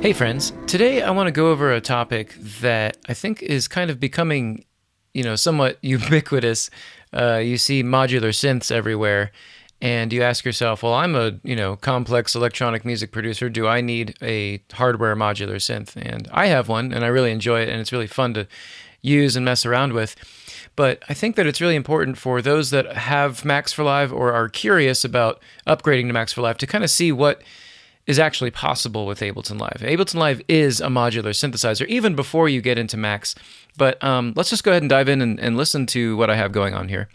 Hey friends, today I want to go over a topic that I think is kind of becoming, somewhat ubiquitous. You see modular synths everywhere, and you ask yourself, well, I'm a, complex electronic music producer. Do I need a hardware modular synth? And I have one, and I really enjoy it, and it's really fun to use and mess around with. But I think that it's really important for those that have Max for Live or are curious about upgrading to Max for Live to kind of see what is actually possible with Ableton Live. Ableton Live is a modular synthesizer, even before you get into Max. But let's just go ahead and dive in and listen to what I have going on here.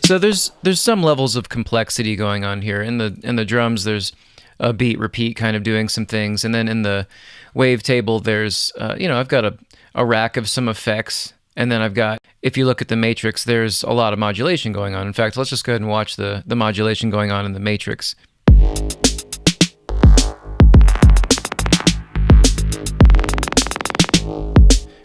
So there's some levels of complexity going on here. In the drums, there's a beat repeat kind of doing some things, and then in the wavetable, there's I've got a rack of some effects, and then I've got, if you look at the matrix, there's a lot of modulation going on. In fact, let's just go ahead and watch the modulation going on in the matrix.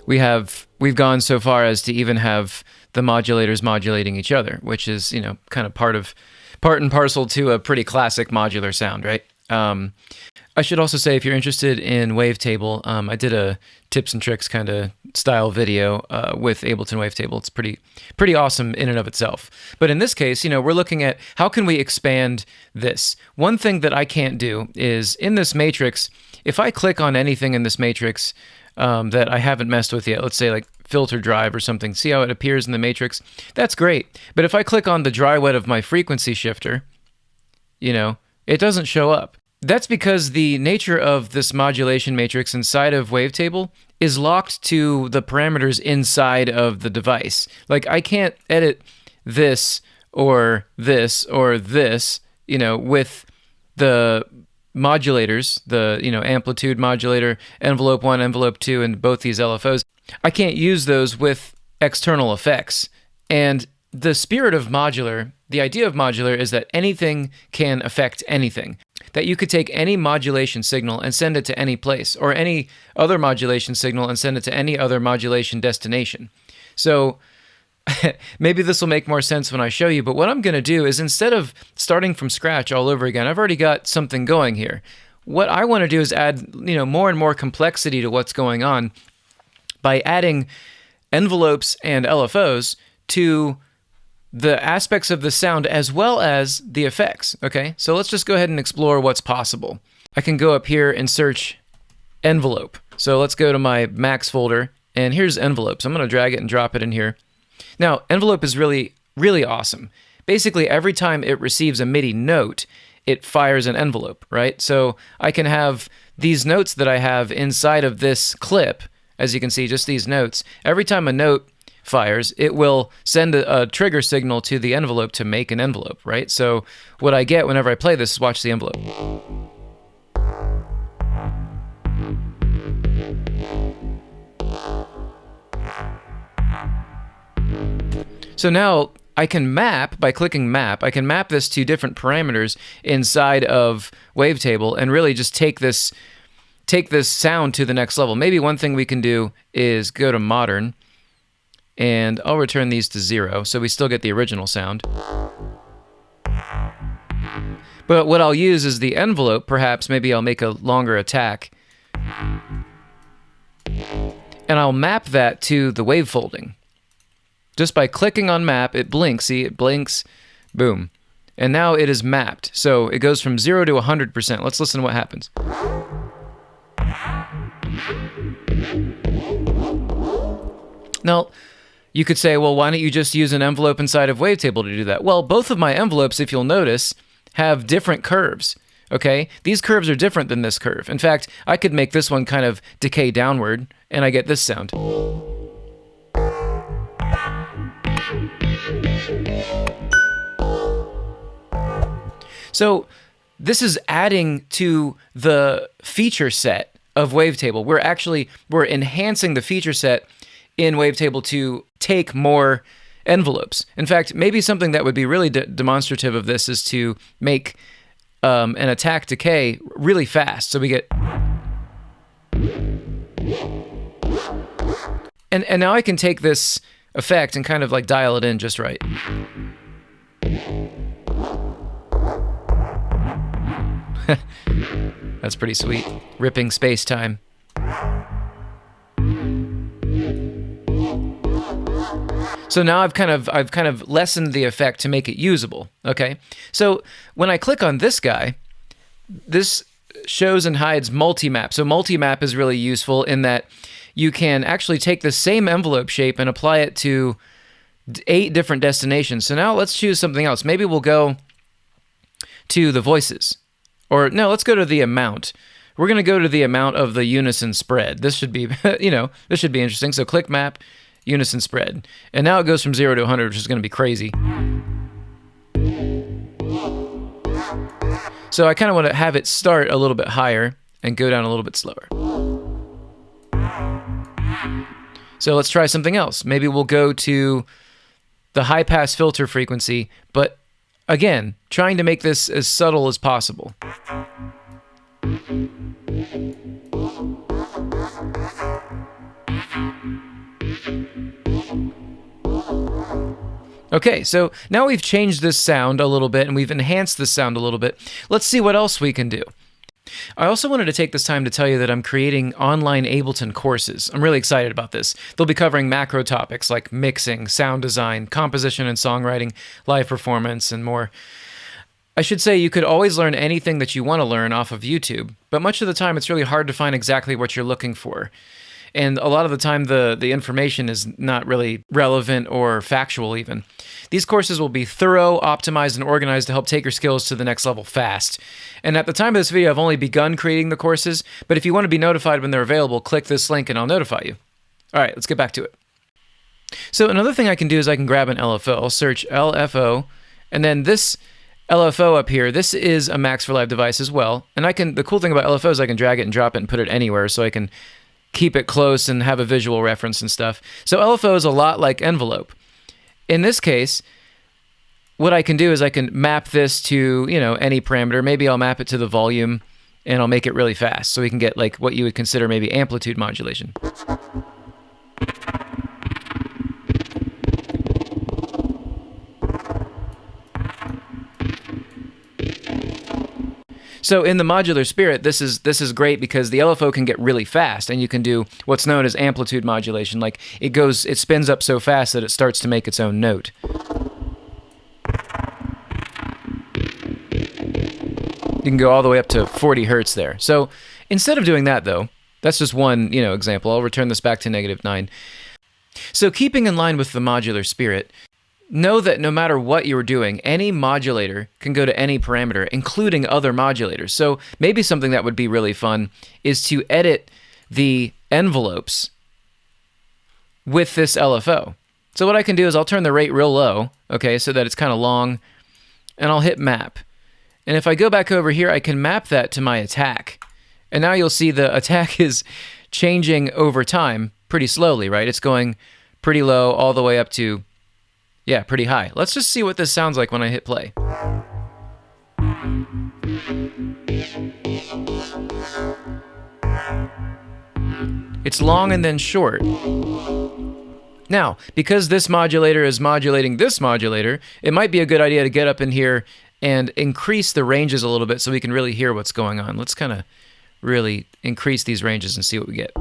We've gone so far as to even have the modulators modulating each other, which is, kind of part and parcel to a pretty classic modular sound, right? I should also say, if you're interested in wavetable, I did a tips and tricks kind of style video with Ableton Wavetable. It's pretty awesome in and of itself. But in this case, we're looking at how can we expand this. One thing that I can't do is in this matrix, if I click on anything in this matrix that I haven't messed with yet, let's say like filter drive or something, see how it appears in the matrix? That's great. But if I click on the dry wet of my frequency shifter, it doesn't show up. That's because the nature of this modulation matrix inside of Wavetable is locked to the parameters inside of the device. Like, I can't edit this or this or this, with the modulators, the, amplitude modulator, envelope 1, envelope 2, and both these LFOs. I can't use those with external effects. And the spirit of modular, the idea of modular, is that anything can affect anything. That you could take any modulation signal and send it to any place, or any other modulation signal and send it to any other modulation destination. So maybe this will make more sense when I show you, but what I'm going to do is, instead of starting from scratch all over again, I've already got something going here. What I want to do is add, more and more complexity to what's going on by adding envelopes and LFOs to the aspects of the sound as well as the effects, okay? So let's just go ahead and explore what's possible. I can go up here and search envelope. So let's go to my Max folder, and here's envelope. So I'm going to drag it and drop it in here. Now, envelope is really, really awesome. Basically, every time it receives a MIDI note, it fires an envelope, right? So I can have these notes that I have inside of this clip, as you can see, just these notes. Every time a note fires, it will send a trigger signal to the envelope to make an envelope, right? So what I get whenever I play this is, watch the envelope. So now I can map, by clicking map, I can map this to different parameters inside of Wavetable and really just take this sound to the next level. Maybe one thing we can do is go to modern, and I'll return these to 0, so we still get the original sound. But what I'll use is the envelope. Perhaps maybe I'll make a longer attack, and I'll map that to the wave folding. Just by clicking on map, it blinks. See, it blinks, boom. And now it is mapped. So it goes from 0 to 100%. Let's listen to what happens. Now, you could say, well, why don't you just use an envelope inside of Wavetable to do that? Well, both of my envelopes, if you'll notice, have different curves, okay? These curves are different than this curve. In fact, I could make this one kind of decay downward, and I get this sound. So this is adding to the feature set of Wavetable. We're enhancing the feature set in Wavetable to take more envelopes. In fact, maybe something that would be really demonstrative of this is to make an attack decay really fast. So we get And now I can take this effect and kind of like dial it in just right. That's pretty sweet. Ripping space-time. So now I've kind of lessened the effect to make it usable. Okay. So when I click on this guy, this shows and hides multi-map. So multi-map is really useful in that you can actually take the same envelope shape and apply it to 8 different destinations. So now let's choose something else. Maybe we'll go to the voices. Or no, let's go to the amount. We're going to go to the amount of the unison spread. This should be, this should be interesting. So click map, unison spread. And now it goes from 0 to 100, which is going to be crazy. So I kind of want to have it start a little bit higher and go down a little bit slower. So let's try something else. Maybe we'll go to the high pass filter frequency, but again, trying to make this as subtle as possible. Okay, so now we've changed this sound a little bit and we've enhanced this sound a little bit. Let's see what else we can do. I also wanted to take this time to tell you that I'm creating online Ableton courses. I'm really excited about this. They'll be covering macro topics like mixing, sound design, composition and songwriting, live performance, and more. I should say you could always learn anything that you want to learn off of YouTube, but much of the time it's really hard to find exactly what you're looking for. And a lot of the time the information is not really relevant or factual even. These courses will be thorough, optimized, and organized to help take your skills to the next level fast. And at the time of this video, I've only begun creating the courses, but if you want to be notified when they're available, click this link and I'll notify you. All right, let's get back to it. So another thing I can do is I can grab an LFO. I'll search LFO, and then this LFO up here, this is a Max for Live device as well. And the cool thing about LFO is I can drag it and drop it and put it anywhere, so I can keep it close and have a visual reference and stuff. So LFO is a lot like Envelope. In this case, what I can do is I can map this to, any parameter. Maybe I'll map it to the volume and I'll make it really fast so we can get like what you would consider maybe amplitude modulation. So in the modular spirit, this is great because the LFO can get really fast and you can do what's known as amplitude modulation. Like it spins up so fast that it starts to make its own note. You can go all the way up to 40 hertz there. So instead of doing that though, that's just one, example. I'll return this back to -9. So keeping in line with the modular spirit, know that no matter what you're doing, any modulator can go to any parameter, including other modulators. So maybe something that would be really fun is to edit the envelopes with this LFO. So what I can do is I'll turn the rate real low, okay, so that it's kind of long, and I'll hit map. And if I go back over here, I can map that to my attack. And now you'll see the attack is changing over time pretty slowly, right? It's going pretty low all the way up to, yeah, pretty high. Let's just see what this sounds like when I hit play. It's long and then short. Now, because this modulator is modulating this modulator, it might be a good idea to get up in here and increase the ranges a little bit so we can really hear what's going on. Let's kind of really increase these ranges and see what we get.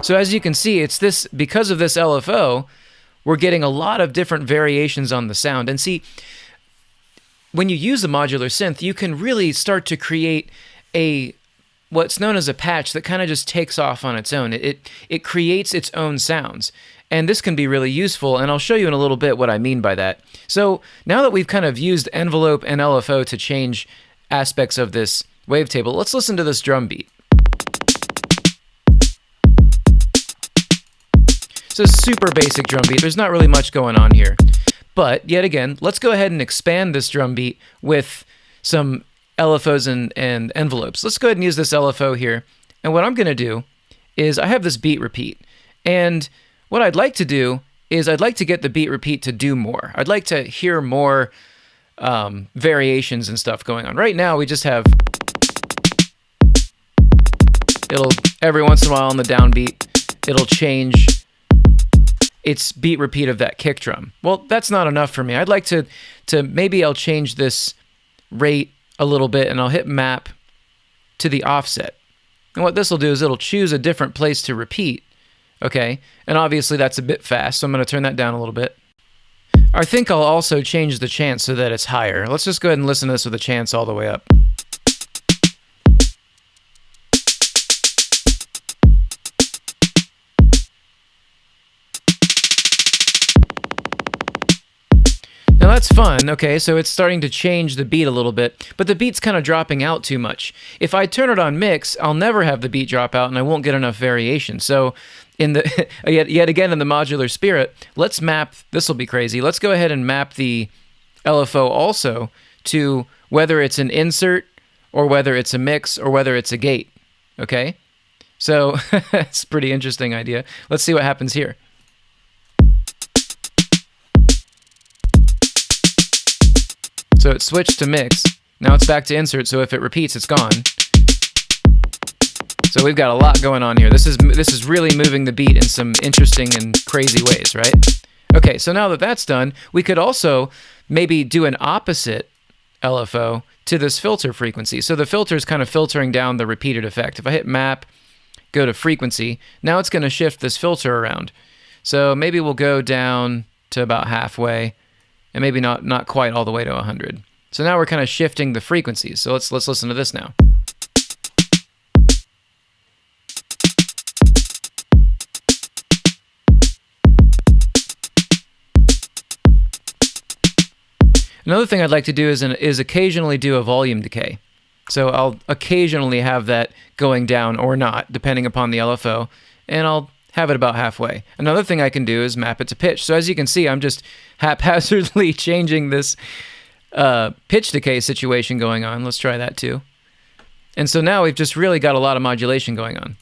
So as you can see, because of this LFO, we're getting a lot of different variations on the sound. And see, when you use a modular synth, you can really start to create what's known as a patch that kind of just takes off on its own. It creates its own sounds. And this can be really useful, and I'll show you in a little bit what I mean by that. So now that we've kind of used Envelope and LFO to change aspects of this wavetable, let's listen to this drum beat. So super basic drum beat. There's not really much going on here. But yet again, let's go ahead and expand this drum beat with some LFOs and envelopes. Let's go ahead and use this LFO here. And what I'm going to do is I have this beat repeat. And what I'd like to do is I'd like to get the beat repeat to do more. I'd like to hear more variations and stuff going on. Right now, we just have, it'll, every once in a while on the downbeat, it'll change its beat repeat of that kick drum. Well, that's not enough for me. I'd like to maybe I'll change this rate a little bit and I'll hit map to the offset. And what this will do is it'll choose a different place to repeat. Okay, and obviously that's a bit fast, so I'm going to turn that down a little bit. I think I'll also change the chance so that it's higher. Let's just go ahead and listen to this with the chance all the way up. Now that's fun, okay, so it's starting to change the beat a little bit, but the beat's kind of dropping out too much. If I turn it on mix, I'll never have the beat drop out and I won't get enough variation. So in the yet again in the modular spirit, let's map, this will be crazy, let's go ahead and map the LFO also to whether it's an insert or whether it's a mix or whether it's a gate, okay? So it's a pretty interesting idea. Let's see what happens here. So it switched to mix. Now it's back to insert, so if it repeats, it's gone. So we've got a lot going on here. This is really moving the beat in some interesting and crazy ways, right? Okay, so now that that's done, we could also maybe do an opposite LFO to this filter frequency. So the filter is kind of filtering down the repeated effect. If I hit map, go to frequency, now it's going to shift this filter around. So maybe we'll go down to about halfway, and maybe not quite all the way to 100. So now we're kind of shifting the frequencies. So let's listen to this now. Another thing I'd like to do is occasionally do a volume decay. So I'll occasionally have that going down or not, depending upon the LFO, and I'll have it about halfway. Another thing I can do is map it to pitch. So as you can see, I'm just haphazardly changing this pitch decay situation going on. Let's try that too. And so now we've just really got a lot of modulation going on.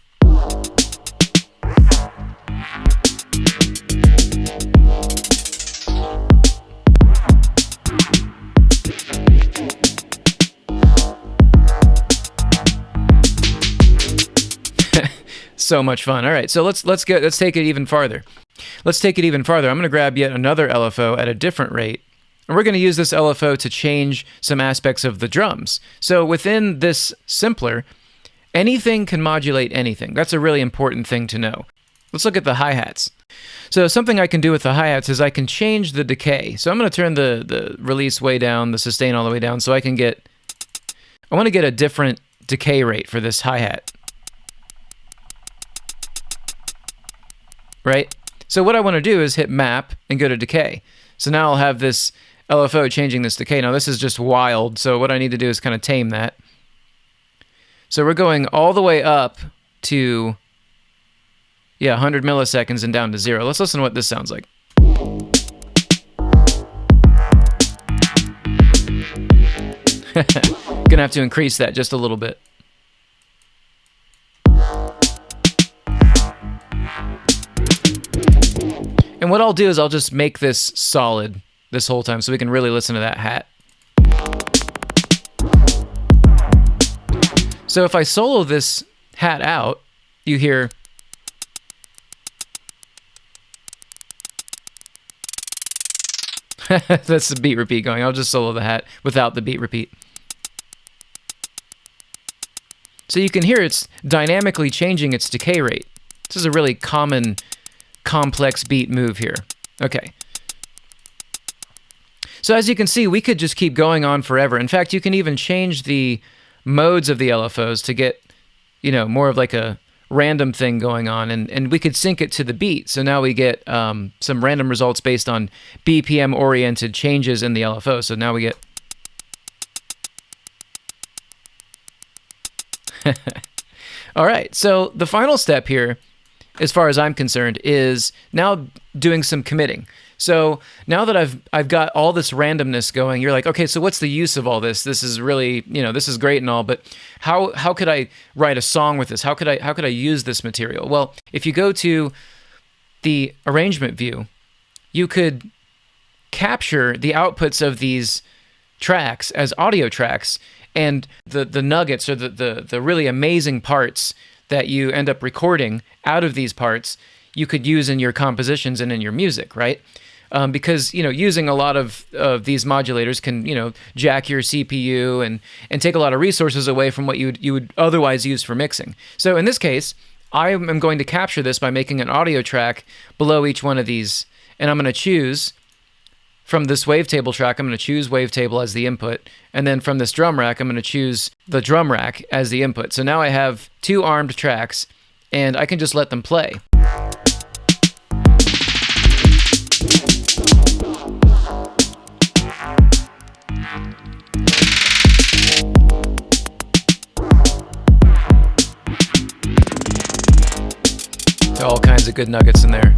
So much fun. All right, so let's take it even farther. Let's take it even farther. I'm going to grab yet another LFO at a different rate, and we're going to use this LFO to change some aspects of the drums. So within this simpler, anything can modulate anything. That's a really important thing to know. Let's look at the hi-hats. So something I can do with the hi-hats is I can change the decay. So I'm going to turn the release way down, the sustain all the way down, so I want to get a different decay rate for this hi-hat. Right? So what I want to do is hit map and go to decay. So now I'll have this LFO changing this decay. Now this is just wild, so what I need to do is kind of tame that. So we're going all the way up to, 100 milliseconds and down to 0. Let's listen to what this sounds like. Gonna have to increase that just a little bit. And what I'll do is I'll just make this solid this whole time so we can really listen to that hat. So if I solo this hat out, you hear that's the beat repeat going. I'll just solo the hat without the beat repeat. So you can hear it's dynamically changing its decay rate. This is a really common complex beat move here. Okay. So as you can see, we could just keep going on forever. In fact, you can even change the modes of the LFOs to get, more of like a random thing going on, and we could sync it to the beat. So now we get some random results based on BPM-oriented changes in the LFO. So now we get... All right, so the final step here, as far as I'm concerned, is now doing some committing. So now that I've got all this randomness going, you're like, okay, so what's the use of all this? This is really, this is great and all, but how could I write a song with this? How could I use this material? Well, if you go to the arrangement view you could capture the outputs of these tracks as audio tracks, and the nuggets, or the really amazing parts that you end up recording out of these parts, you could use in your compositions and in your music, right? Because, you know, using a lot of these modulators can, you know, jack your CPU and take a lot of resources away from what you would otherwise use for mixing. So in this case, I am going to capture this by making an audio track below each one of these, and I'm going to choose from this wavetable track, I'm going to choose wavetable as the input, and then from this drum rack, I'm going to choose the drum rack as the input. So now I have 2 armed tracks, and I can just let them play. All kinds of good nuggets in there.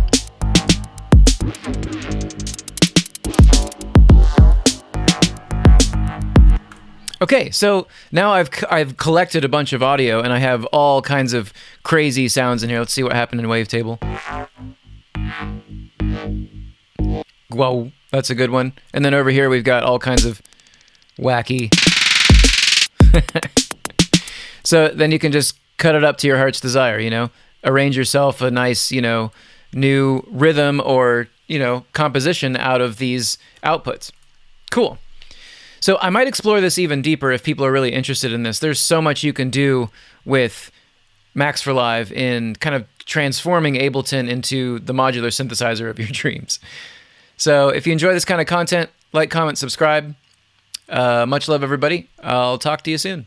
Okay, so now I've collected a bunch of audio, and I have all kinds of crazy sounds in here. Let's see what happened in wavetable. Whoa, that's a good one. And then over here we've got all kinds of wacky. So then you can just cut it up to your heart's desire, you know? Arrange yourself a nice, you know, new rhythm or, you know, composition out of these outputs. Cool. So I might explore this even deeper if people are really interested in this. There's so much you can do with Max for Live in kind of transforming Ableton into the modular synthesizer of your dreams. So if you enjoy this kind of content, like, comment, subscribe. Much love, everybody. I'll talk to you soon.